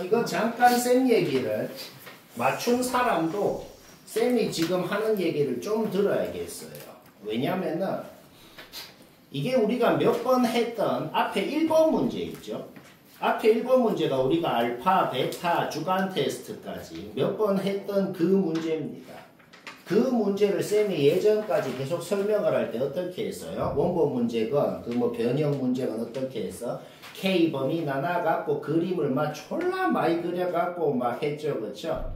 이거 잠깐 쌤 얘기를 맞춘 사람도 쌤이 지금 하는 얘기를 좀 들어야겠어요. 왜냐면은 이게 우리가 몇 번 했던 앞에 1번 문제 있죠. 앞에 1번 문제가 우리가 알파, 베타, 주간 테스트까지 몇 번 했던 그 문제입니다. 그 문제를 쌤이 예전까지 계속 설명을 할 때 어떻게 했어요? 원본 문제건 그 뭐 변형 문제건 어떻게 했어? K범위 나눠갖고 그림을 막 졸라 많이 그려갖고 막 했죠. 그쵸?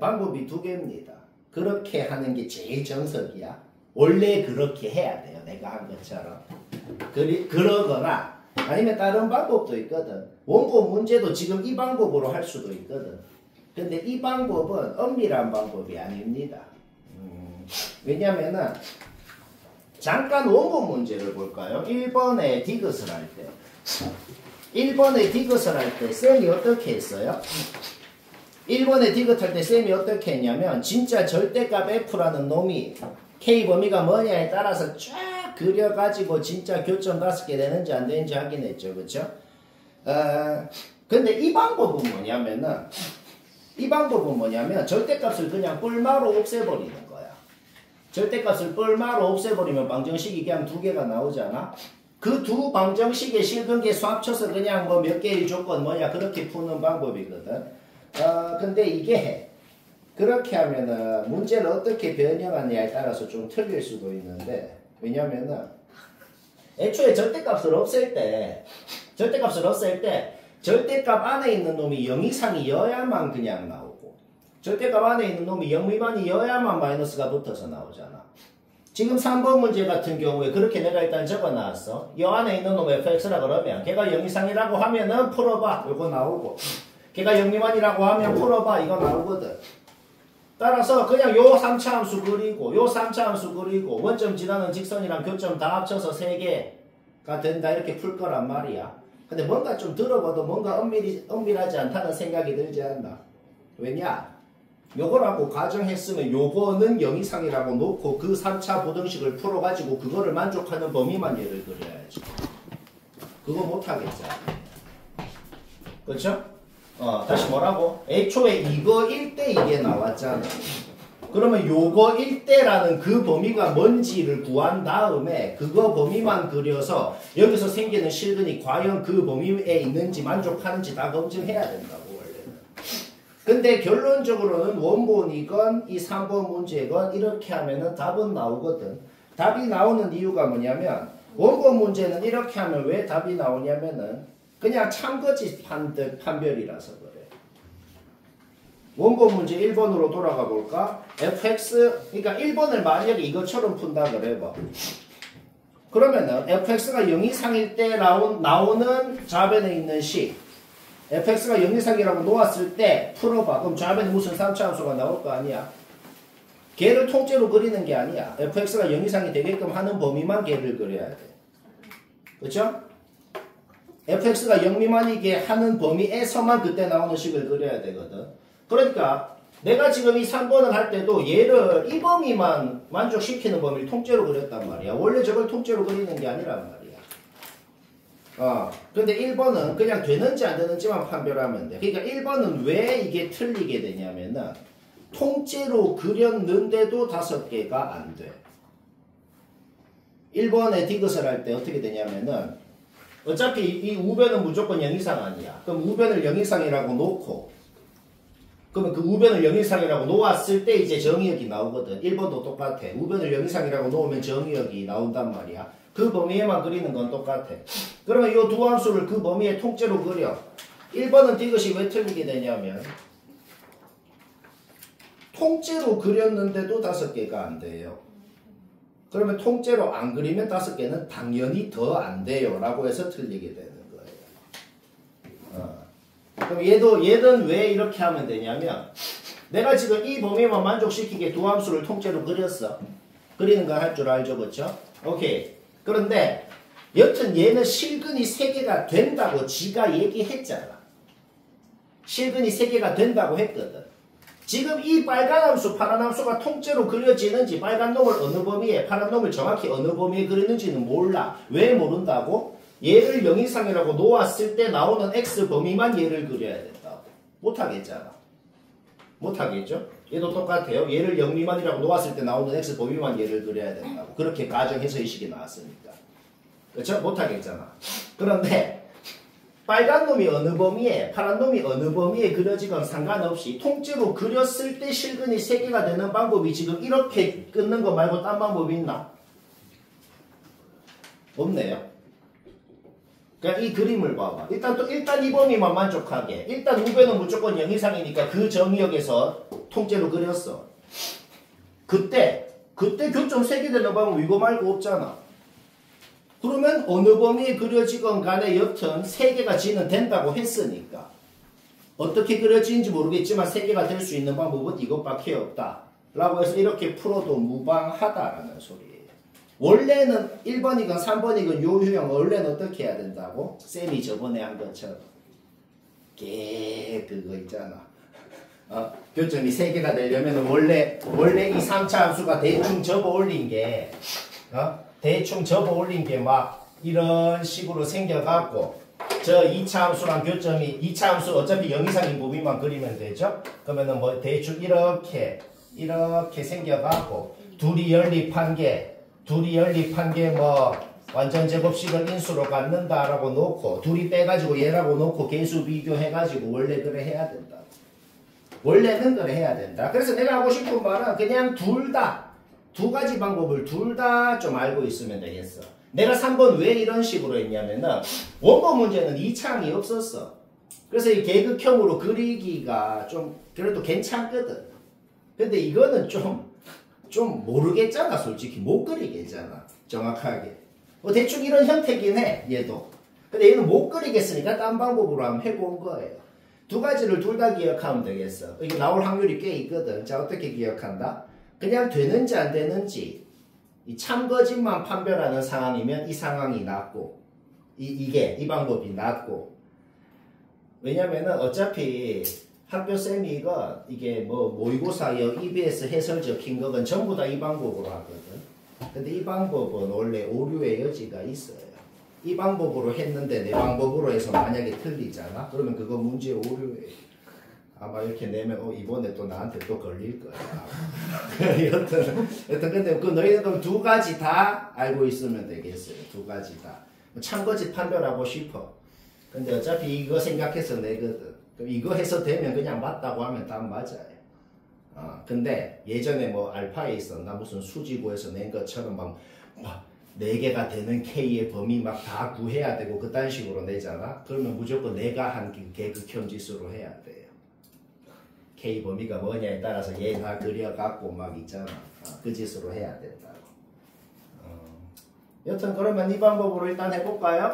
방법이 두 개입니다. 그렇게 하는 게 제일 정석이야. 원래 그렇게 해야 돼요. 내가 한 것처럼. 그러거나 아니면 다른 방법도 있거든. 원본 문제도 지금 이 방법으로 할 수도 있거든. 근데 이 방법은 엄밀한 방법이 아닙니다. 왜냐면은 잠깐 원본 문제를 볼까요? 1번에 디귿을 할 때 1번에 디귿을 할 때 쌤이 어떻게 했어요? 1번에 디귿할 때 쌤이 어떻게 했냐면 진짜 절대값 F라는 놈이 K 범위가 뭐냐에 따라서 쫙 그려가지고 진짜 교점 5개 되는지 안 되는지 확인했죠. 그쵸? 근데 이 방법은 뭐냐면 절대값을 그냥 뿔마로 없애버리는 거야. 절대값을 뿔마로 없애버리면 방정식이 그냥 두 개가 나오잖아. 그 두 방정식의 실근계 수 합쳐서 그냥 뭐 몇 개의 조건 뭐냐 그렇게 푸는 방법이거든. 근데 이게 그렇게 하면은 문제를 어떻게 변형하느냐에 따라서 좀 틀릴 수도 있는데, 왜냐면은 애초에 절대값을 없앨 때 절대값 안에 있는 놈이 0 이상이어야만 그냥 나오고 절대값 안에 있는 놈이 0 미만이어야만 마이너스가 붙어서 나오잖아. 지금 3번 문제 같은 경우에 그렇게 내가 일단 적어놨어. 이 안에 있는 놈 fx라 그러면 걔가 0 이상이라고 하면은 풀어봐. 이거 나오고 걔가 0 미만이라고 하면 풀어봐. 이거 나오거든. 따라서 그냥 요 3차 함수 그리고 요 3차 함수 그리고 원점 지나는 직선이랑 교점 다 합쳐서 3개가 된다 이렇게 풀 거란 말이야. 근데 뭔가 좀 들어봐도 뭔가 엄밀하지 않다는 생각이 들지 않나. 왜냐? 요거라고 가정했으면 요거는 0 이상이라고 놓고 그 3차 보등식을 풀어가지고 그거를 만족하는 범위만 얘를 그려야지. 그거 못하겠잖아. 그렇죠? 다시 뭐라고? 애초에 이거일 때 이게 나왔잖아. 그러면 요거일 때라는 그 범위가 뭔지를 구한 다음에 그거 범위만 그려서 여기서 생기는 실근이 과연 그 범위에 있는지 만족하는지 다 검증해야 된다고 원래는. 근데 결론적으로는 원본이건 이 3번 문제건 이렇게 하면은 답은 나오거든. 답이 나오는 이유가 뭐냐면 원본 문제는 이렇게 하면 왜 답이 나오냐면은 그냥 참거짓 판별이라서 그래. 원본 문제 1번으로 돌아가 볼까? fx, 그러니까 1번을 만약에 이것처럼 푼다 그래봐. 그러면은 fx가 0 이상일 때 나오는 좌변에 있는 식 fx가 0 이상이라고 놓았을 때 풀어봐. 그럼 좌변에 무슨 3차 함수가 나올 거 아니야? 걔를 통째로 그리는 게 아니야. fx가 0 이상이 되게끔 하는 범위만 걔를 그려야 돼. 그쵸? fx가 0 미만이게 하는 범위에서만 그때 나오는 식을 그려야 되거든. 그러니까 내가 지금 이 3번을 할 때도 얘를 이 범위만 만족시키는 범위를 통째로 그렸단 말이야. 원래 저걸 통째로 그리는 게 아니란 말이야. 근데 1번은 그냥 되는지 안 되는지만 판별하면 돼. 그러니까 1번은 왜 이게 틀리게 되냐면은 통째로 그렸는데도 5개가 안 돼. 1번에 디귿을 할 때 어떻게 되냐면은 어차피 이 우변은 무조건 0 이상 아니야. 그럼 우변을 0 이상이라고 놓고 그러면 그 우변을 0 이상이라고 놓았을 때 이제 정의역이 나오거든. 1번도 똑같아. 우변을 0 이상이라고 놓으면 정의역이 나온단 말이야. 그 범위에만 그리는 건 똑같아. 그러면 이 두 함수를 그 범위에 통째로 그려. 1번은 디귿이 왜 틀리게 되냐면 통째로 그렸는데도 5개가 안 돼요. 그러면 통째로 안 그리면 5개는 당연히 더 안 돼요. 라고 해서 틀리게 되는 거예요. 그럼 얘는 왜 이렇게 하면 되냐면 내가 지금 이 범위만 만족시키게 두 함수를 통째로 그렸어. 그리는 거 할 줄 알죠? 그쵸? 오케이. 그런데 여튼 얘는 실근이 3개가 된다고 지가 얘기했잖아. 실근이 3개가 된다고 했거든. 지금 이 빨간 함수, 파란 함수가 통째로 그려지는지 빨간 놈을 어느 범위에, 파란 놈을 정확히 어느 범위에 그리는지는 몰라. 왜 모른다고? 얘를 0 이상이라고 놓았을 때 나오는 x 범위만 얘를 그려야 된다고. 못하겠잖아. 못하겠죠? 얘도 똑같아요. 얘를 0 미만이라고 놓았을 때 나오는 x 범위만 얘를 그려야 된다고. 그렇게 가정해서 이 식이 나왔으니까. 그렇죠? 못하겠잖아. 그런데 빨간 놈이 어느 범위에, 파란 놈이 어느 범위에 그려지건 상관없이 통째로 그렸을 때 실근이 3개가 되는 방법이 지금 이렇게 끊는 거 말고 딴 방법이 있나? 없네요. 그러니까 이 그림을 봐봐. 일단 이 범위만 만족하게. 일단 우변은 무조건 0 이상이니까 그 정의역에서 통째로 그렸어. 그때 교점 3개 되는 방법 이거 말고 없잖아. 그러면 어느 범위에 그려지건 간에 여튼 3개가 지는 된다고 했으니까 어떻게 그려지는지 모르겠지만 3개가 될 수 있는 방법은 이것밖에 없다. 라고 해서 이렇게 풀어도 무방하다라는 소리예요. 원래는 1번이건 3번이건 요 유형 원래는 어떻게 해야 된다고? 쌤이 저번에 한 것처럼 그거 있잖아. 교점이 3개가 되려면 원래 이 3차 함수가 대충 접어 올린 게 막 이런 식으로 생겨갖고 저 2차 함수랑 교점이 2차 함수 어차피 0 이상인 부분만 그리면 되죠? 그러면은 뭐 대충 이렇게 생겨갖고 둘이 연립한 게 뭐 완전 제곱식을 인수로 갖는다라고 놓고 둘이 빼가지고 얘라고 놓고 개수 비교해가지고 원래 그래 해야 된다. 원래는 그래 해야 된다. 그래서 내가 하고 싶은 말은 그냥 두 가지 방법을 둘 다 좀 알고 있으면 되겠어. 내가 3번 왜 이런 식으로 했냐면은 원본 문제는 2차항이 없었어. 그래서 이 계급형으로 그리기가 좀 그래도 괜찮거든. 근데 이거는 좀 모르겠잖아. 솔직히 못 그리겠잖아. 정확하게. 대충 이런 형태긴 해. 얘도. 근데 얘는 못 그리겠으니까 딴 방법으로 한번 해본 거예요. 두 가지를 둘 다 기억하면 되겠어. 이게 나올 확률이 꽤 있거든. 자, 어떻게 기억한다? 그냥 되는지 안 되는지 이 참거짓만 판별하는 상황이면 이 상황이 낫고 이 방법이 낫고 왜냐면은 어차피 학교쌤이 이게 뭐 모의고사 EBS 해설 적힌 거건 전부 다 이 방법으로 하거든. 근데 이 방법은 원래 오류의 여지가 있어요. 이 방법으로 했는데 내 방법으로 해서 만약에 틀리잖아? 그러면 그거 문제 오류예요. 아마 이렇게 내면 이번에 또 나한테 또 걸릴 거야. 여튼 근데 그 너희는 그럼 두 가지 다 알고 있으면 되겠어요. 두 가지 다. 참거짓 판별하고 싶어. 근데 어차피 이거 생각해서 내거든. 그럼 이거 해서 되면 그냥 맞다고 하면 다 맞아요. 근데 예전에 뭐 알파에 있었나 무슨 수지구에서 낸 것처럼 막 4개가 되는 K의 범위 막 다 구해야 되고 그딴 식으로 내잖아. 그러면 무조건 내가 한 계급형 지수로 해야 돼요. K 범위가 뭐냐에 따라서 얘 다 그려갖고 막 있잖아. 그 지수로 해야 된다고. 여튼 그러면 이 방법으로 일단 해볼까요?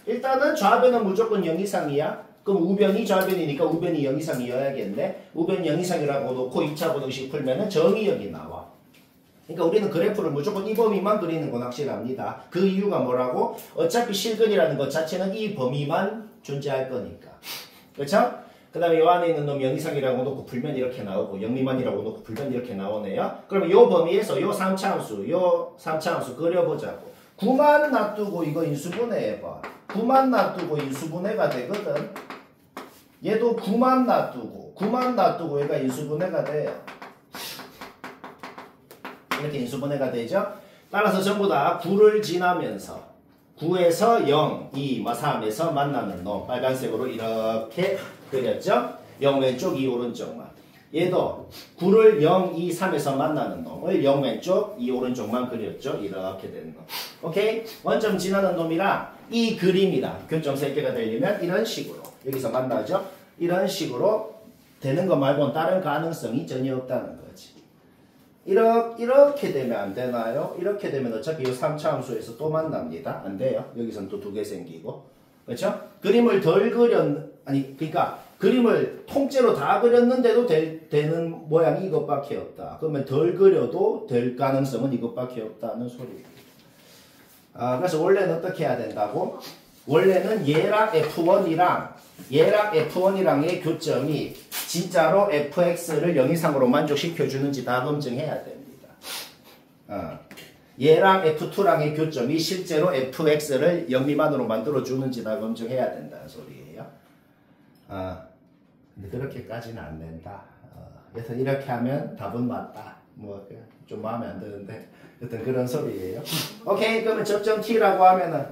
일단은 좌변은 무조건 0 이상이야. 그럼 우변이 좌변이니까 우변이 0 이상이어야겠네. 우변 0 이상이라고 놓고 2차 부등식 풀면은 정의역이 나와. 그러니까 우리는 그래프를 무조건 이 범위만 그리는 건 확실합니다. 그 이유가 뭐라고? 어차피 실근이라는 것 자체는 이 범위만 존재할 거니까. 그렇죠? 그 다음에 요 안에 있는 놈 0 이상이라고 놓고 풀면 이렇게 나오고 0 미만이라고 놓고 풀면 이렇게 나오네요. 그러면 요 범위에서 요 3차 함수 그려보자고. 9만 놔두고 이거 인수분해해봐. 9만 놔두고 인수분해가 되거든. 얘도 9만 놔두고 얘가 인수분해가 돼요. 이렇게 인수분해가 되죠. 따라서 전부 다 9를 지나면서 9에서 0, 2, 3에서 만나는 놈 빨간색으로 이렇게 그렸죠. 0 왼쪽, 2 오른쪽만. 얘도 9를 0, 2, 3에서 만나는 놈을 0 왼쪽, 2 오른쪽만 그렸죠. 이렇게 되는 놈. 오케이? 원점 지나는 놈이랑 이 그림이랑 교점 3개가 되려면 이런 식으로 여기서 만나죠. 이런 식으로 되는 거 말고는 다른 가능성이 전혀 없다는 거지. 이렇게 되면 안 되나요? 이렇게 되면 어차피 이 3차 함수에서 또 만납니다. 안 돼요. 여기선 또 2개 생기고. 그렇죠? 그림을 그러니까 그림을 통째로 다 그렸는데도 되는 모양이 이것밖에 없다. 그러면 덜 그려도 될 가능성은 이것밖에 없다는 소리입니다. 그래서 원래는 어떻게 해야 된다고? 원래는 얘랑 F1이랑의 교점이 진짜로 fx를 0 이상으로 만족시켜주는지 다 검증해야 됩니다. 얘랑 F2랑의 교점이 실제로 fx를 0 미만으로 만들어주는지 다 검증해야 된다는 소리예요. 근데 그렇게까지는 안 된다. 여튼 이렇게 하면 답은 맞다. 뭐 좀 마음에 안 드는데 여튼 그런 소리예요. 오케이, 그러면 접점 t라고 하면은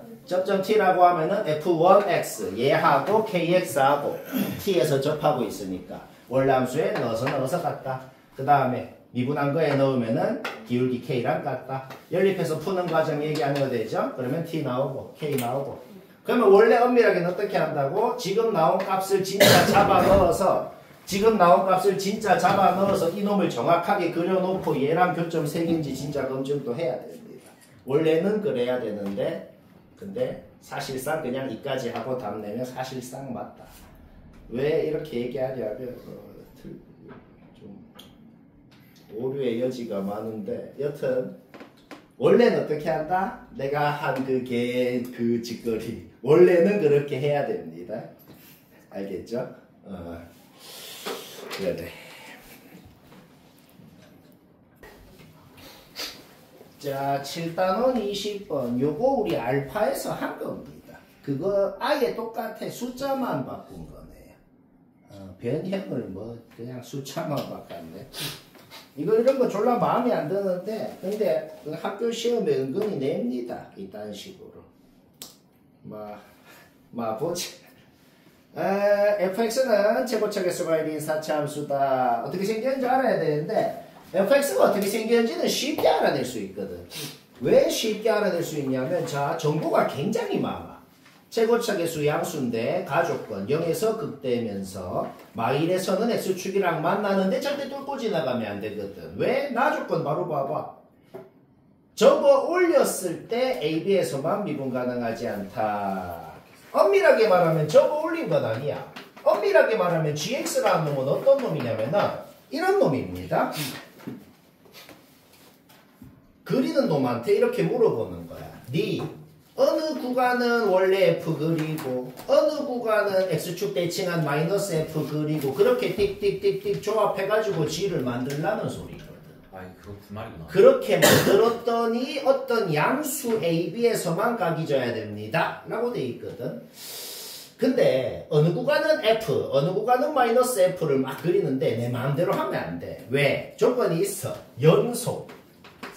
f1x 얘하고 kx하고 t에서 접하고 있으니까 원래함수에 넣어서 같다. 그 다음에 미분한 거에 넣으면은 기울기 k랑 같다. 연립해서 푸는 과정 얘기 안 해도 되죠? 그러면 t 나오고 k 나오고. 그러면 원래 엄밀하게는 어떻게 한다고? 지금 나온 값을 진짜 잡아 넣어서 이놈을 정확하게 그려놓고 얘랑 교점 색인지 진짜 검증도 해야 됩니다. 원래는 그래야 되는데 근데 사실상 그냥 이까지 하고 답 내면 사실상 맞다. 왜 이렇게 얘기하냐면 좀 오류의 여지가 많은데 여튼 원래는 어떻게 한다? 내가 한 그 짓거리 원래는 그렇게 해야 됩니다. 알겠죠? 그래. 자, 7단원 20번. 요거 우리 알파에서 한 겁니다. 그거 아예 똑같아. 숫자만 바꾼 거네요. 변형을 뭐 그냥 숫자만 바꿨네. 이런 거 졸라 마음에 안 드는데 근데 그 학교 시험에 은근히 냅니다. 이딴 식으로. 보지. fx는 최고차 개수가 1인 4차 함수다. 어떻게 생겼는지 알아야 되는데 fx가 어떻게 생겼는지는 쉽게 알아낼 수 있거든. 왜 쉽게 알아낼 수 있냐면 자, 정보가 굉장히 많아. 최고차 개수 양수인데 가조건 0에서 극대면서 마일에서는 x축이랑 만나는데 절대 뚫고 지나가면 안 되거든. 왜? 나조건 바로 봐봐. 접어 올렸을 때 AB에서만 미분 가능하지 않다. 엄밀하게 말하면 접어 올린 건 아니야. 엄밀하게 말하면 gx라는 놈은 어떤 놈이냐면 이런 놈입니다. 그리는 놈한테 이렇게 물어보는 거야. 어느 구간은 원래 f 그리고 어느 구간은 x축 대칭한 마이너스 f 그리고 그렇게 띡띡띡띡 조합해가지고 g를 만들라는 소리거든. 그건 그 말이구나. 그렇게 만들었더니 어떤 양수 AB에서만 각이 져야 됩니다. 라고 돼 있거든. 근데 어느 구간은 F, 어느 구간은 마이너스 F를 막 그리는데 내 마음대로 하면 안 돼. 왜? 조건이 있어. 연속.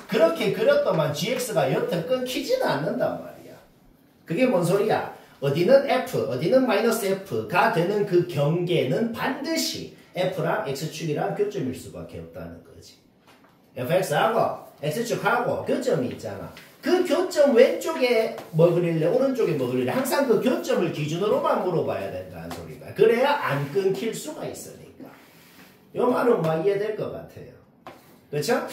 그렇게 그렸더만 GX가 여튼 끊기지는 않는단 말이야. 그게 뭔 소리야? 어디는 F, 어디는 마이너스 F가 되는 그 경계는 반드시 F랑 X축이랑 교점일 수밖에 없다는 거지. fx하고 x축하고 교점이 있잖아. 그 교점 왼쪽에 뭐 그릴래 오른쪽에 뭐 그릴래 항상 그 교점을 기준으로만 물어봐야 된다는 소리가. 그래야 안 끊길 수가 있으니까. 요 말은 막 이해될 것 같아요. 그렇죠?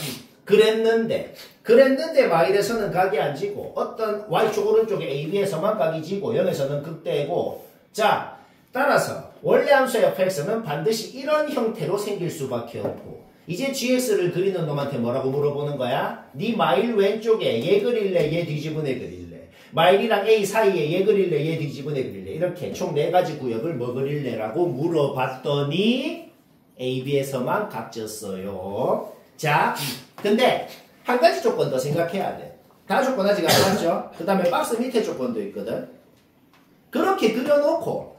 그랬는데 마일에서는 각이 안 지고 어떤 y축 오른쪽에 AB에서만 각이 지고 0에서는 극대고 자 따라서 원래 함수 fx는 반드시 이런 형태로 생길 수밖에 없고 이제 gx를 그리는 놈한테 뭐라고 물어보는 거야? 네 마일 왼쪽에 얘 그릴래 얘 뒤집어내 그릴래 마일이랑 a 사이에 얘 그릴래 얘 뒤집어내 그릴래 이렇게 총 4가지 구역을 뭐 그릴래 라고 물어봤더니 AB에서만 각졌어요. 자 근데 한 가지 조건 더 생각해야 돼. 다 조건 아직 안 맞죠? 그 다음에 박스 밑에 조건도 있거든. 그렇게 그려놓고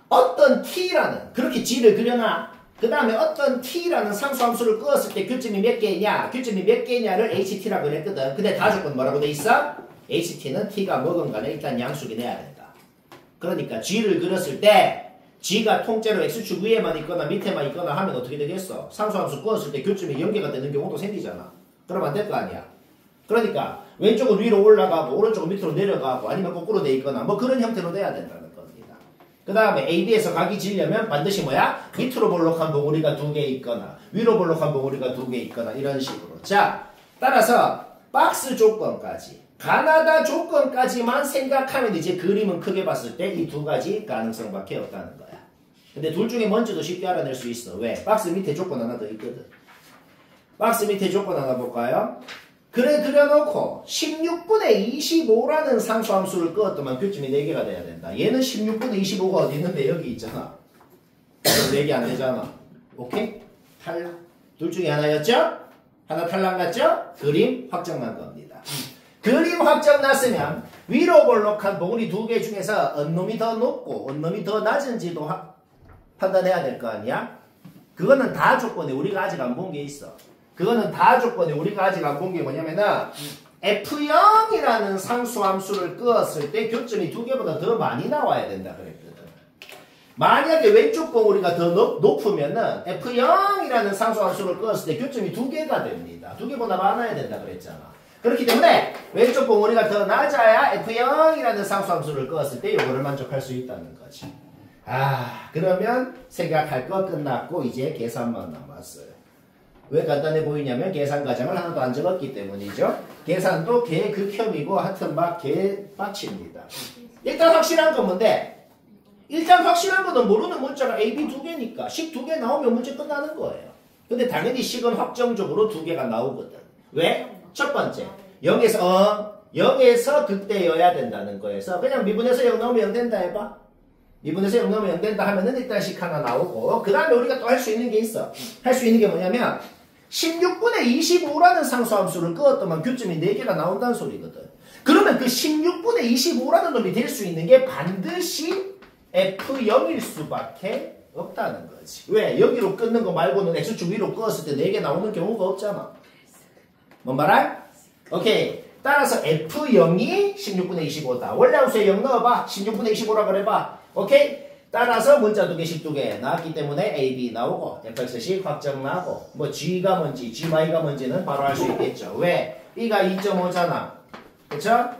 어떤 t라는 그렇게 g를 그려놔. 그 다음에 어떤 t라는 상수함수를 끄었을 때 교점이 몇 개냐 교점이 몇 개냐를 ht라고 그랬거든. 근데 다 조건 뭐라고 돼 있어? ht는 t가 뭐건 간에 일단 양수기 내야 된다. 그러니까 g를 그렸을 때 g가 통째로 x축 위에만 있거나 밑에만 있거나 하면 어떻게 되겠어? 상수함수 끄었을 때 교점이 연계가 되는 경우도 생기잖아. 그러면 안 될 거 아니야. 그러니까 왼쪽은 위로 올라가고 오른쪽은 밑으로 내려가고 아니면 거꾸로 돼 있거나 뭐 그런 형태로 돼야 된다는 겁니다. 그 다음에 AB에서 각이 지려면 반드시 뭐야? 밑으로 볼록한 봉우리가 2개 있거나 위로 볼록한 봉우리가 2개 있거나 이런 식으로. 자 따라서 박스 조건까지 가나다 조건까지만 생각하면 이제 그림은 크게 봤을 때 이 2가지 가능성밖에 없다는 거야. 근데 둘 중에 뭔지도 쉽게 알아낼 수 있어. 왜? 박스 밑에 조건 하나 더 있거든. 박스 밑에 조건 하나 볼까요? 그래 그려놓고 16분의 25라는 상수함수를 끄었더만 교점이 4개가 돼야 된다. 얘는 16분의 25가 어디 있는데 여기 있잖아. 4개 안 되잖아. 오케이? 탈락. 둘 중에 하나였죠? 하나 탈락 났죠? 그림 확정난 겁니다. 그림 확정 났으면 위로 볼록한 봉우리 두 개 중에서 어느 놈이 더 높고 어느 놈이 더 낮은지도 판단해야 될 거 아니야? 그거는 다 조건에 우리가 아직 안 본 게 있어. 그거는 다 조건에 우리가 아직 안 본 게 뭐냐면은 F0이라는 상수함수를 끄었을 때 교점이 두 개보다 더 많이 나와야 된다 그랬거든. 만약에 왼쪽 봉우리가 더 높으면은 F0이라는 상수함수를 끄었을 때 교점이 두 개가 됩니다. 두 개보다 많아야 된다 그랬잖아. 그렇기 때문에 왼쪽 봉우리가 더 낮아야 F0이라는 상수함수를 끄었을 때 이거를 만족할 수 있다는 거지. 그러면 생각할 거 끝났고 이제 계산만 남았어요. 왜 간단해 보이냐면 계산 과정을 하나도 안 적었기 때문이죠. 계산도 개 극혐이고 하여튼 막 개 빡칩니다. 일단 확실한 건 뭔데? 일단 확실한 거는 모르는 문자가 A, B 두 개니까 식 두 개 나오면 문제 끝나는 거예요. 근데 당연히 식은 확정적으로 두 개가 나오거든. 왜? 첫 번째, 0에서 극대여야 된다는 거에서 그냥 미분에서 0 나오면 0 된다 해봐. 미분에서 0 나오면 0 된다 하면은 일단 식 하나 나오고 그 다음에 우리가 또 할 수 있는 게 있어. 할 수 있는 게 뭐냐면 16분의 25라는 상수함수를 끄었더만 교점이 4개가 나온다는 소리거든. 그러면 그 16분의 25라는 놈이 될 수 있는 게 반드시 F0일 수밖에 없다는 거지. 왜? 여기로 끊는 거 말고는 X축 위로 끄었을 때 4개 나오는 경우가 없잖아. 뭔 말할? 오케이. 따라서 F0이 16분의 25다. 원래 함수에 0 넣어봐. 16분의 25라 그래봐. 오케이? 따라서 문자 두 개씩 두 개 나왔기 때문에 A, B 나오고 fx식 확정 나고 뭐 G가 뭔지 G가 뭔지는 바로 알 수 있겠죠. 왜? B가 2.5잖아. 그쵸?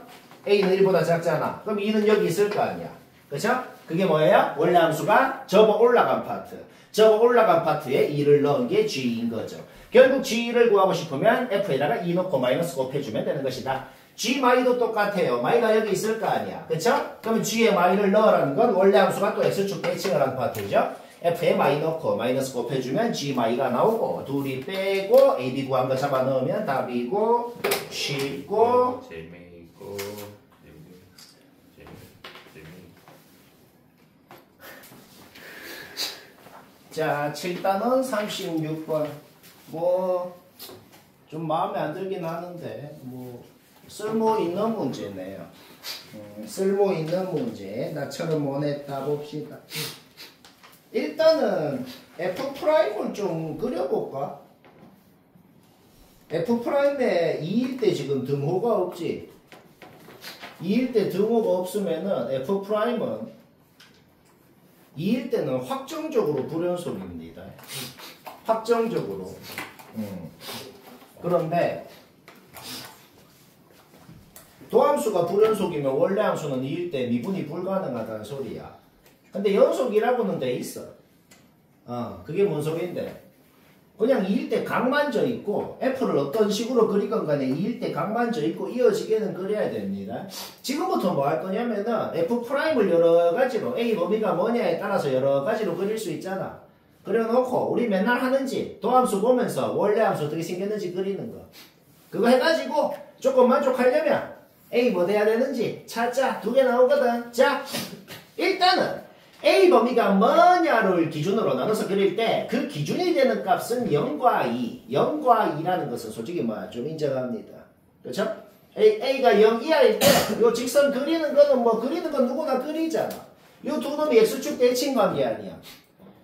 A는 1보다 작잖아. 그럼 2는 여기 있을 거 아니야. 그쵸? 그게 뭐예요? 원래 함수가 접어 올라간 파트. 접어 올라간 파트에 2를 넣은 게 G인 거죠. 결국 G를 구하고 싶으면 F에다가 2 넣고 마이너스 곱해주면 되는 것이다. G 마이도 똑같아요. 마이가 여기 있을 거 아니야. 그쵸? 그러면 G에 마이를 넣으라는 건 원래 함수가 또 X축 대칭을 한 파트죠. F에 마이 넣고 마이너스 곱해주면 G 마이가 나오고 둘이 빼고 A, B 구한 거 잡아 넣으면 답이고 쉽고 재미있고 자 7단원 36번 뭐 좀 마음에 안 들긴 하는데 뭐 쓸모 있는 문제네요. 쓸모 있는 문제 나처럼 원했다 봅시다. 일단은 F'을 좀 그려볼까? F'에 2일 때 지금 등호가 없지. 2일 때 등호가 없으면은 F'은 2일 때는 확정적으로 불연속입니다. 확정적으로. 그런데 도함수가 불연속이면 원래 함수는 2일 때 미분이 불가능하다는 소리야. 근데 연속이라고는 돼 있어. 그게 뭔 소리인데? 그냥 2일 때 각만 져 있고 F를 어떤 식으로 그리건 간에 2일 때 각만 져 있고 이어지게는 그려야 됩니다. 지금부터 뭐 할 거냐면은 F'을 여러 가지로 A 범위가 뭐냐에 따라서 여러 가지로 그릴 수 있잖아. 그려놓고 우리 맨날 하는지 도함수 보면서 원래 함수 어떻게 생겼는지 그리는 거. 그거 해가지고 조금 만족하려면 A 뭐 돼야 되는지 찾자. 두 개 나오거든. 자, 일단은 A 범위가 뭐냐를 기준으로 나눠서 그릴 때 그 기준이 되는 값은 0과 2. 0과 2라는 것은 솔직히 뭐 좀 인정합니다. 그렇죠? A가 0 이하일 때 요 직선 그리는 거는 뭐 그리는 건 누구나 그리잖아. 요 두 놈이 X축 대칭 관계 아니야.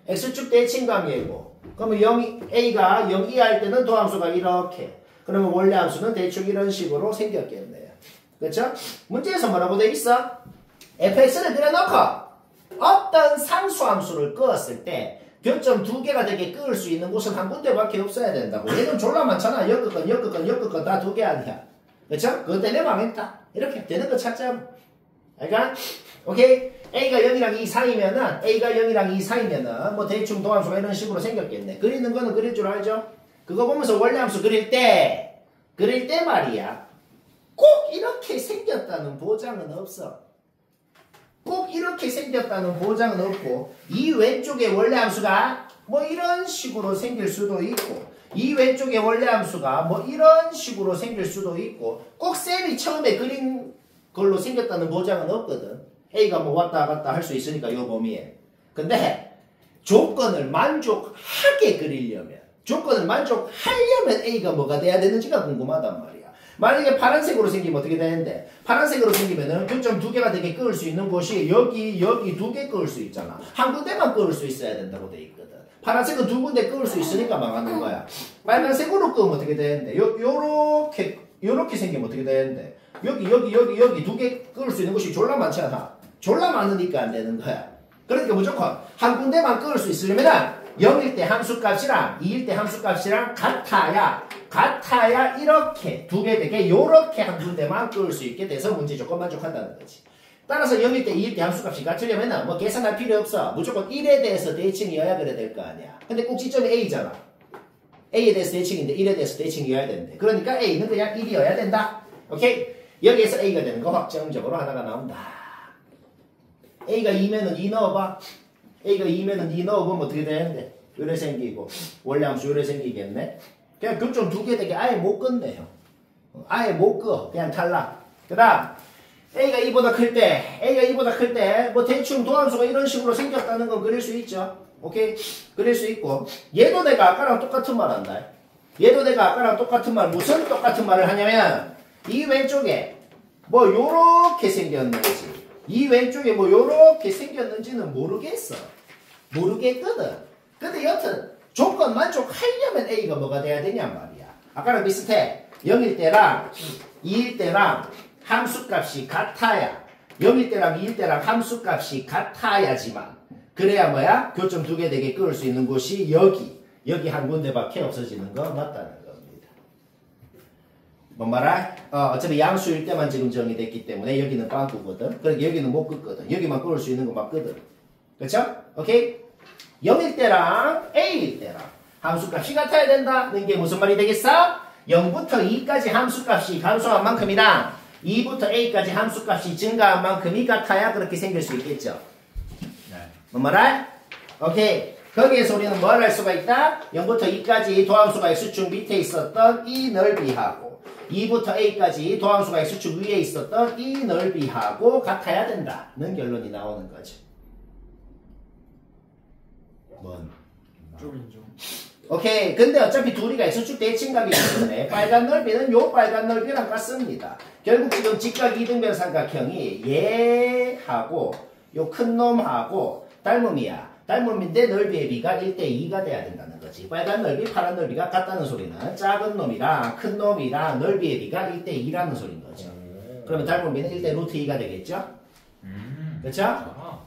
X축 대칭 관계이고 그러면 A가 0 이하일 때는 도함수가 이렇게 그러면 원래 함수는 대충 이런 식으로 생겼겠네요. 그렇죠? 문제에서 뭐라고 돼 있어? fx를 그려놓고 어떤 상수함수를 끄었을 때 교점 두 개가 되게 끄을 수 있는 곳은 한 군데밖에 없어야 된다고. 얘는 졸라 많잖아. 엮을 건 다 두 개 아니야. 그렇죠? 그것 때문에 망했다. 이렇게 되는 거 찾자. 그러니까 오케이? A가 0이랑 2 사이면은 A가 0이랑 2 사이면은 뭐 대충 도함수가 이런 식으로 생겼겠네. 그리는 거는 그릴 줄 알죠? 그거 보면서 원래 함수 그릴 때 말이야. 꼭 이렇게 생겼다는 보장은 없어. 꼭 이렇게 생겼다는 보장은 없고 이 왼쪽에 원래 함수가 뭐 이런 식으로 생길 수도 있고 이 왼쪽에 원래 함수가 뭐 이런 식으로 생길 수도 있고 꼭 쌤이 처음에 그린 걸로 생겼다는 보장은 없거든. A가 뭐 왔다 갔다 할 수 있으니까 이 범위에. 근데 조건을 만족하게 그리려면 조건을 만족하려면 A가 뭐가 돼야 되는지가 궁금하단 말이야. 만약에 파란색으로 생기면 어떻게 되는데? 파란색으로 생기면은 교점 두 개가 되게 끄을 수 있는 곳이 여기 두 개 끄을 수 있잖아. 한 군데만 끄을 수 있어야 된다고 돼 있거든. 파란색은 두 군데 끄을 수 있으니까 망하는 거야. 빨간색으로 끄면 어떻게 되는데? 요렇게 생기면 어떻게 되는데? 여기 두 개 끄을 수 있는 곳이 졸라 많지 않아? 졸라 많으니까 안 되는 거야. 그러니까 무조건 한 군데만 끄을 수 있으려면 0일 때 함수값이랑 2일 때 함수값이랑 같아야 이렇게 두 개 되게 요렇게 한 군데만 끄을 수 있게 돼서 문제 조건 만족한다는 거지. 따라서 0일 때 2일 때 함수값이 같으려면 뭐 계산할 필요 없어. 무조건 1에 대해서 대칭이어야 그래 될 거 아니야. 근데 꼭지점이 A잖아. A에 대해서 대칭인데 1에 대해서 대칭이어야 되는데. 그러니까 A는 그냥 1이어야 된다. 오케이? 여기에서 A가 되는 거 확정적으로 하나가 나온다. A가 2면은 2 넣어봐. A가 2면은 2 넣어보면 어떻게 되는데? 요래 생기고 원래 함수 요래 생기겠네? 그냥 교점 두 개 되게 아예 못 껐네요. 아예 못 끄어. 그냥 탈락. 그 다음 A가 2보다 클 때 뭐 대충 도함수가 이런 식으로 생겼다는 건 그릴 수 있죠. 오케이? 그릴 수 있고 얘도 내가 아까랑 똑같은 말 한다. 얘도 내가 아까랑 똑같은 말 무슨 똑같은 말을 하냐면 이 왼쪽에 뭐 요렇게 생겼는지 이 왼쪽에 뭐 요렇게 생겼는지는 모르겠거든. 근데 여튼 조건 만족하려면 A가 뭐가 돼야 되냔 말이야. 아까랑 비슷해. 0일 때랑 2일 때랑 함수값이 같아야 0일 때랑 2일 때랑 함수값이 같아야지만 그래야 뭐야? 교점 두 개 되게 끄을 수 있는 곳이 여기 한 군데밖에 없어지는 거 맞다는 겁니다. 뭔 말아? 어차피 양수일 때만 지금 정의됐기 때문에 여기는 빵꾸거든. 그러니까 여기는 못 끄거든. 여기만 끄을 수 있는 거 맞거든. 그렇죠? 오케이? 0일 때랑 A일 때랑 함수값이 같아야 된다는 게 무슨 말이 되겠어? 0부터 2까지 함수값이 감소한 만큼이랑 2부터 A까지 함수값이 증가한 만큼이 같아야 그렇게 생길 수 있겠죠. 뭔 말아? 오케이. 거기에서 우리는 뭘 할 수가 있다? 0부터 2까지 도함수가 X축 밑에 있었던 이 넓이하고 2부터 A까지 도함수가 X축 위에 있었던 이 넓이하고 같아야 된다는 결론이 나오는 거죠. 뭔? 좀. 오케이. 근데 어차피 둘이가 X축 대칭각이기 때문에 빨간 넓이는 요 빨간 넓이랑 같습니다. 결국 지금 직각 이등변 삼각형이 얘하고 요 큰 놈하고 닮음이야. 닮음인데 넓이의 비가 1대2가 돼야 된다는 거지. 빨간 넓이, 파란 넓이가 같다는 소리는 작은 놈이랑 큰 놈이랑 넓이의 비가 1대2라는 소리인 거죠. 그러면 닮음비는 1대 루트 2가 되겠죠? 그렇죠?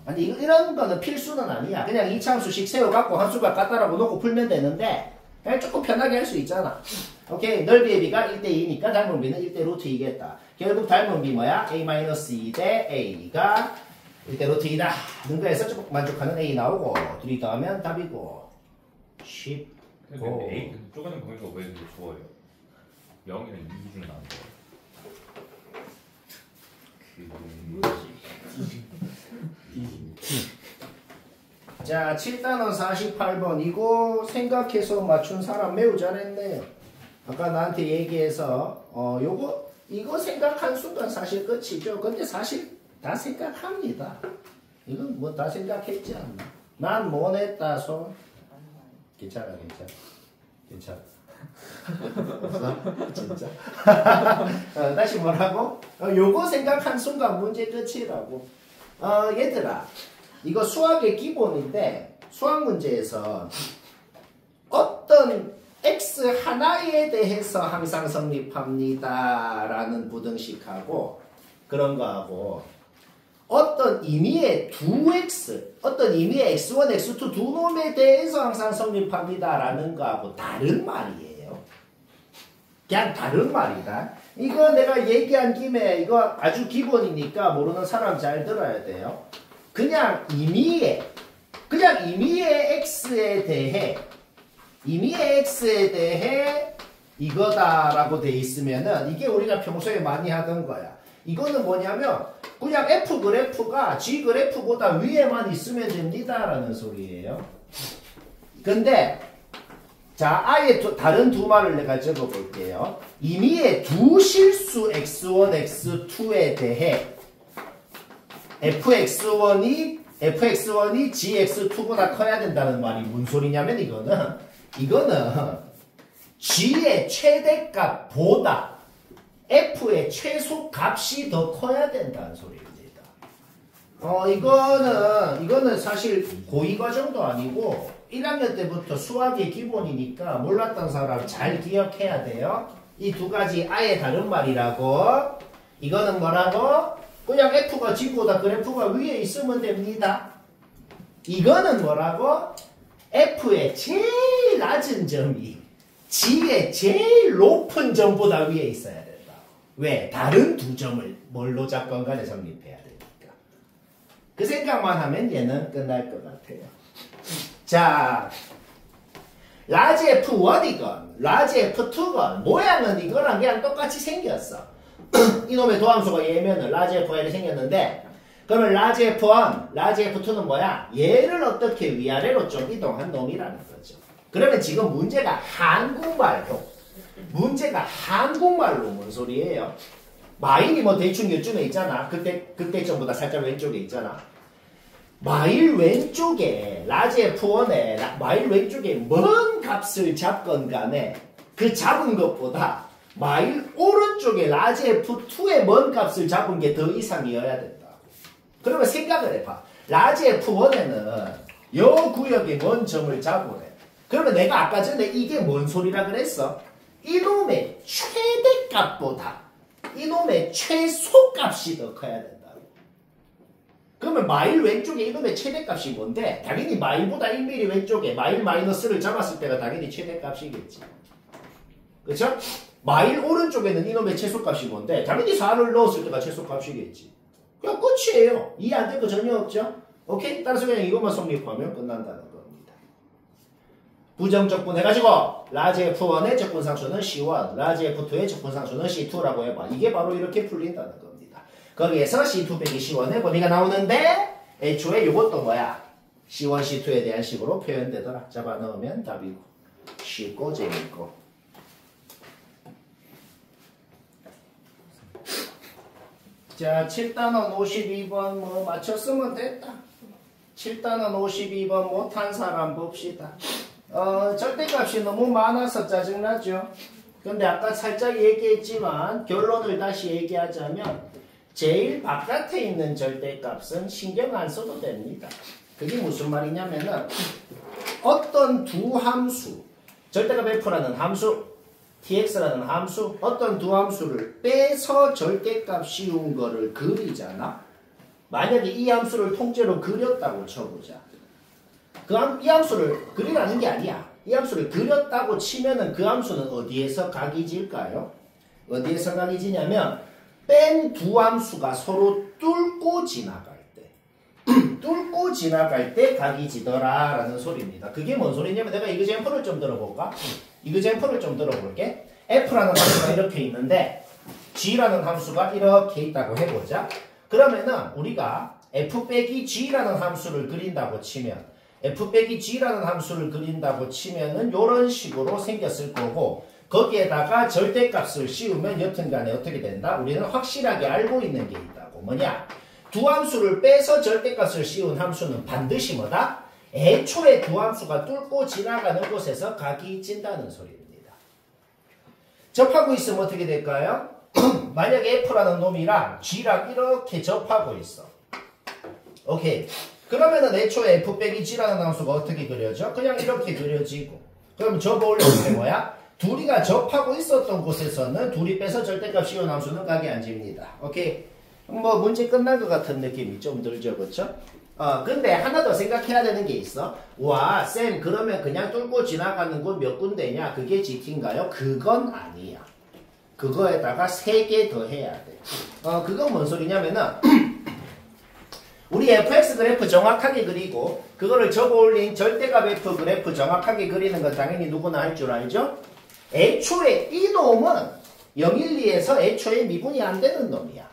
아니 이런 거는 필수는 아니야. 그냥 이차함수식 세워갖고 함수가 같다라고 놓고 풀면 되는데 그냥 조금 편하게 할 수 있잖아. 오케이. 넓이의 비가 1대2니까 닮음비는 1대 루트 2겠다. 결국 닮음비 뭐야? A-2 대 A가 1대 루트 2다. 능가해서 조금 만족하는 A 나오고 둘이 더하면 답이고 10. 근데 A 쪼개는 보니까 왜 이렇게 좋아요? 0이랑 2 중에 나온 거예요. 자, 7단원 48번이고 생각해서 맞춘 사람 매우 잘했네요. 아까 나한테 얘기해서 이거 생각한 순간 사실 끝이죠. 근데 사실 다 생각합니다. 이건 뭐 다 생각했지 않나? 난 뭐 냈다 손. 괜찮아. 없어? 진짜? 다시 뭐라고? 요거 생각한 순간 문제 끝이라고. 얘들아, 이거 수학의 기본인데 수학 문제에서 어떤 x 하나에 대해서 항상 성립합니다 라는 부등식하고 그런 거하고 어떤 임의의 2x, 어떤 임의의 x1, x2 두 놈에 대해서 항상 성립합니다 라는 거하고 다른 말이에요. 그냥 다른 말이다. 이거 내가 얘기한 김에 이거 아주 기본이니까 모르는 사람 잘 들어야 돼요. 그냥 임의의 x에 대해 이거다라고 돼 있으면은 이게 우리가 평소에 많이 하던 거야. 이거는 뭐냐면 그냥 f 그래프가 g 그래프보다 위에만 있으면 됩니다라는 소리예요. 근데 자, 아예 다른 두 말을 내가 적어볼게요. 임의의 두 실수 x1, x2에 대해 fx1이 gx2보다 커야 된다는 말이 뭔 소리냐면 이거는 g의 최대값보다 f의 최소 값이 더 커야 된다는 소리입니다. 이거는 사실 고2 과정도 아니고 1학년 때부터 수학의 기본이니까 몰랐던 사람 잘 기억해야 돼요. 이 두 가지 아예 다른 말이라고. 이거는 뭐라고? 그냥 f가 g보다 그래프가 위에 있으면 됩니다. 이거는 뭐라고? f의 제일 낮은 점이 g의 제일 높은 점보다 위에 있어야 된다. 왜? 다른 두 점을 뭘로 잡건 간에 성립해야 되니까. 그 생각만 하면 얘는 끝날 것 같아요. 자, 라지 F1이건 라지 F2건 모양은 이거랑 그냥 똑같이 생겼어. 이놈의 도함수가 얘면은 라지 F1이 생겼는데, 그러면 라지 F1, 라지 F2는 뭐야? 얘를 어떻게 위아래로 좀 이동한 놈이라는 거죠. 그러면 지금 문제가 한국말로 뭔 소리예요? 마일이 뭐 대충 요쯤에 있잖아. 그때쯤보다 살짝 왼쪽에 있잖아. 마일 왼쪽에 라지 F1에 마일 왼쪽에 뭔 값을 잡건 간에 그 잡은 것보다 마일 오른쪽에 라지 F2의 뭔 값을 잡은 게 더 이상이어야 된다. 그러면 생각을 해봐. 라지 F1에는 요 구역에 뭔 점을 잡으래. 그러면 내가 아까 전에 이게 뭔 소리라 그랬어? 이놈의 최대값보다 이놈의 최소값이 더 커야 된다. 그러면 마일 왼쪽에 이놈의 최대값이 뭔데? 당연히 마일보다 1mm 왼쪽에 마일 마이너스를 잡았을 때가 당연히 최대값이겠지. 그쵸? 마일 오른쪽에는 이놈의 최소값이 뭔데? 당연히 4를 넣었을 때가 최소값이겠지. 그냥 끝이에요. 이해 안 될 거 전혀 없죠? 오케이? 따라서 그냥 이것만 성립하면 끝난다는 겁니다. 부정적분 해가지고 라지 F1의 적분상수는 C1, 라지 F2의 적분상수는 C2라고 해봐. 이게 바로 이렇게 풀린다는 겁니다. 거기에서 C2 빼기 C1의 범위가 나오는데 애초에 이것도 뭐야? C1, C2에 대한 식으로 표현되더라. 잡아넣으면 답이고 쉽고 재밌고. 자, 7단원 52번 뭐 맞췄으면 됐다. 7단원 52번 못한 사람 봅시다. 절대값이 너무 많아서 짜증나죠. 근데 아까 살짝 얘기했지만 결론을 다시 얘기하자면 제일 바깥에 있는 절대값은 신경 안 써도 됩니다. 그게 무슨 말이냐면은 어떤 두 함수, 절대값 f라는 함수, tx라는 함수, 어떤 두 함수를 빼서 절대값 씌운 거를 그리잖아. 만약에 이 함수를 통째로 그렸다고 쳐보자. 이 함수를 그리라는 게 아니야. 이 함수를 그렸다고 치면은 그 함수는 어디에서 각이 질까요? 어디에서 각이 지냐면 뺀 두 함수가 서로 뚫고 지나갈 때 뚫고 지나갈 때 각이 지더라 라는 소리입니다. 그게 뭔 소리냐면 내가 이그젠플을 좀 들어볼까? 이그젠플을 좀 들어볼게. f라는 함수가 이렇게 있는데 g라는 함수가 이렇게 있다고 해보자. 그러면은 우리가 f 빼기 g라는 함수를 그린다고 치면 f 빼기 g라는 함수를 그린다고 치면은 이런 식으로 생겼을 거고 거기에다가 절대값을 씌우면 여튼간에 어떻게 된다? 우리는 확실하게 알고 있는 게 있다고. 뭐냐? 두 함수를 빼서 절대값을 씌운 함수는 반드시 뭐다? 애초에 두 함수가 뚫고 지나가는 곳에서 각이 진다는 소리입니다. 접하고 있으면 어떻게 될까요? 만약에 f라는 놈이랑 g랑 이렇게 접하고 있어. 오케이. 그러면은 애초에 f 빼기 g라는 함수가 어떻게 그려져? 그냥 이렇게 그려지고. 그럼 접어올리는 게 뭐야? 둘이가 접하고 있었던 곳에서는 둘이 빼서 절대값 씌운 함수는 각이 안 집니다. 오케이. 뭐 문제 끝난 것 같은 느낌이 좀 들죠, 그렇죠? 근데 하나 더 생각해야 되는 게 있어. 와, 쌤, 그러면 그냥 뚫고 지나가는 곳 몇 군데냐? 그게 GT인가요? 그건 아니야. 그거에다가 3개 더 해야 돼. 그건 뭔 소리냐면은 우리 fx 그래프 정확하게 그리고 그거를 접어올린 절대값 f 그래프 정확하게 그리는 건 당연히 누구나 할 줄 알죠? 애초에 이 놈은 012에서 애초에 미분이 안 되는 놈이야.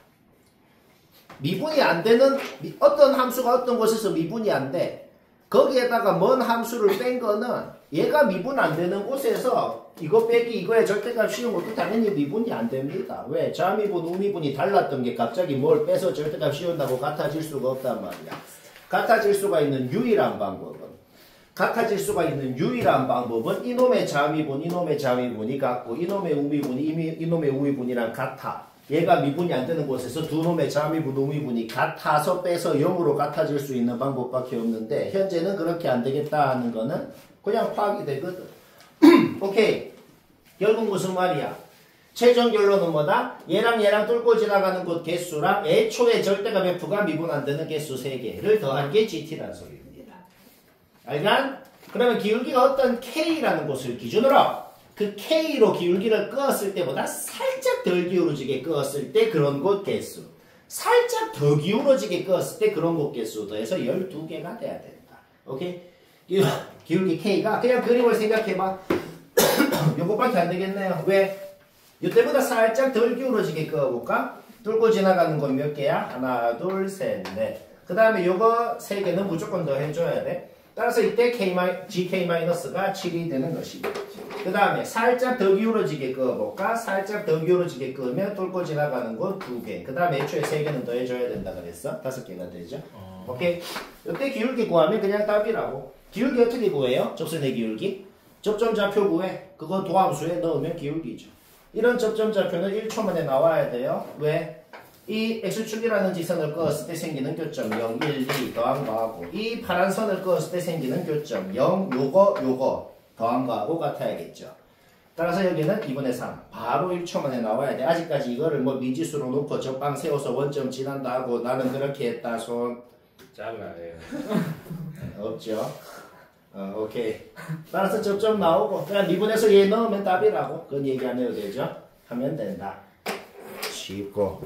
미분이 안 되는 어떤 함수가 어떤 곳에서 미분이 안 돼. 거기에다가 먼 함수를 뺀 거는 얘가 미분 안 되는 곳에서 이거 빼기 이거에 절대값 씌운 것도 당연히 미분이 안 됩니다. 왜? 좌미분, 우미분이 달랐던 게 갑자기 뭘 빼서 절대값 씌운다고 같아질 수가 없단 말이야. 같아질 수가 있는 유일한 방법은 같아질 수가 있는 유일한 방법은 이놈의 자미분, 이놈의 자미분이 같고 이놈의 우미분이 이놈의 우미분이랑 같아. 얘가 미분이 안 되는 곳에서 두 놈의 자미분, 우미분이 같아서 빼서 0으로 같아질 수 있는 방법밖에 없는데 현재는 그렇게 안 되겠다 하는 거는 그냥 파악이 되거든. 오케이. 결국 무슨 말이야? 최종 결론은 뭐다? 얘랑 뚫고 지나가는 곳 개수랑 애초에 절대값 F가 미분 안 되는 개수 3개를 더한 게 GT라는 소리입니다. 알간? 그러면 기울기가 어떤 K라는 곳을 기준으로 그 K로 기울기를 끄었을 때보다 살짝 덜 기울어지게 끄었을 때 그런 곳 개수, 살짝 더 기울어지게 끄었을 때 그런 곳 개수 더해서 12개가 돼야 된다. 오케이? 기울기 K가 그냥 그림을 생각해봐. 요것밖에 안 되겠네요. 왜? 이때보다 살짝 덜 기울어지게 그어볼까? 뚫고 지나가는 건 몇 개야? 하나, 둘, 셋, 넷. 그 다음에 요거 3개는 무조건 더 해줘야 돼. 따라서 이때 GK-가 7이 되는 것이고. 그 다음에 살짝 더 기울어지게 그어볼까? 살짝 더 기울어지게 그으면 뚫고 지나가는 건 2개. 그 다음에 애초에 3개는 더 해줘야 된다 그랬어? 5개가 되죠? 오케이? 이때 기울기 구하면 그냥 답이라고. 기울기 어떻게 구해요? 접선의 기울기? 접점좌표 구해. 그거 도함수에 넣으면 기울기죠. 이런 접점좌표는 1초 만에 나와야 돼요. 왜? 이 X축이라는 지선을 그었을 때 생기는 교점 0, 1, 2 더한 거하고 이 파란 선을 그었을 때 생기는 교점 0, 요거 더한 거하고 같아야겠죠. 따라서 여기는 2분의 3 바로 1초 만에 나와야 돼. 아직까지 이거를 뭐 미지수로 놓고 적방 세워서 원점 지난다 하고 나는 그렇게 했다 손 잘라요. 없죠. 오케이. 따라서 접점 나오고 그냥 미분해서 얘 넣으면 답이라고. 그건 얘기 안 해도 되죠. 하면 된다. 쉽고